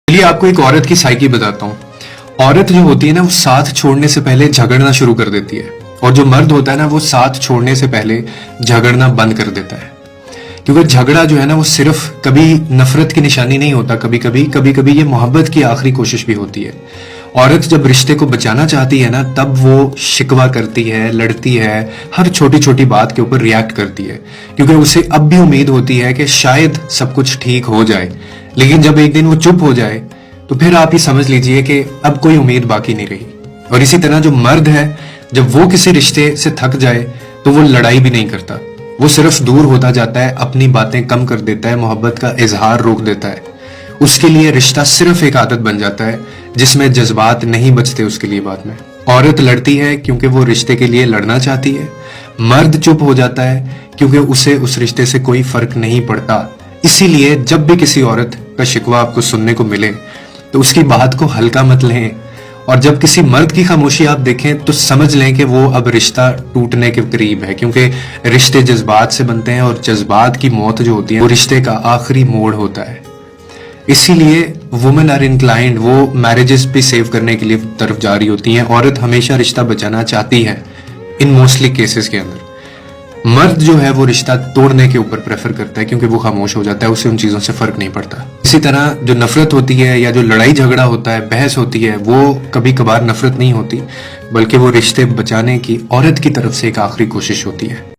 चलिए आपको एक औरत की साइकी बताता हूँ। औरत जो होती है ना, वो साथ छोड़ने से पहले झगड़ना शुरू कर देती है, और जो मर्द होता है ना, वो साथ छोड़ने से पहले झगड़ना बंद कर देता है। क्योंकि झगड़ा जो है ना, वो सिर्फ कभी नफरत की निशानी नहीं होता, कभी कभी ये मोहब्बत की आखिरी कोशिश भी होती है। औरत जब रिश्ते को बचाना चाहती है ना, तब वो शिकवा करती है, लड़ती है, हर छोटी छोटी बात के ऊपर रिएक्ट करती है, क्योंकि उसे अब भी उम्मीद होती है कि शायद सब कुछ ठीक हो जाए। लेकिन जब एक दिन वो चुप हो जाए तो फिर आप ही समझ लीजिए कि अब कोई उम्मीद बाकी नहीं रही। और इसी तरह जो मर्द है, जब वो किसी रिश्ते से थक जाए तो वो लड़ाई भी नहीं करता, वो सिर्फ दूर होता जाता है, अपनी बातें कम कर देता है, मोहब्बत का इजहार रोक देता है। उसके लिए रिश्ता सिर्फ एक आदत बन जाता है जिसमें जज्बात नहीं बचते उसके लिए बाद में। औरत लड़ती है क्योंकि वो रिश्ते के लिए लड़ना चाहती है, मर्द चुप हो जाता है क्योंकि उसे उस रिश्ते से कोई फर्क नहीं पड़ता। इसीलिए जब भी किसी औरत का शिकवा आपको सुनने को मिले तो उसकी बात को हल्का मत लें, और जब किसी मर्द की खामोशी आप देखें तो समझ लें कि वो अब रिश्ता टूटने के करीब है, क्योंकि रिश्ते जज्बात से बनते हैं और जज्बात की मौत जो होती है वो रिश्ते का आखिरी मोड़ होता है। इसीलिए वुमेन आर इनक्लाइंड, वो मैरिजेस भी सेव करने के लिए तरफ जा रही होती हैं। औरत हमेशा रिश्ता बचाना चाहती है इन मोस्टली केसेस के अंदर। मर्द जो है वो रिश्ता तोड़ने के ऊपर प्रेफर करता है, क्योंकि वो खामोश हो जाता है, उसे उन चीजों से फर्क नहीं पड़ता। इसी तरह जो नफरत होती है या जो लड़ाई झगड़ा होता है, बहस होती है, वो कभी कभार नफरत नहीं होती, बल्कि वो रिश्ते बचाने की औरत की तरफ से एक आखिरी कोशिश होती है।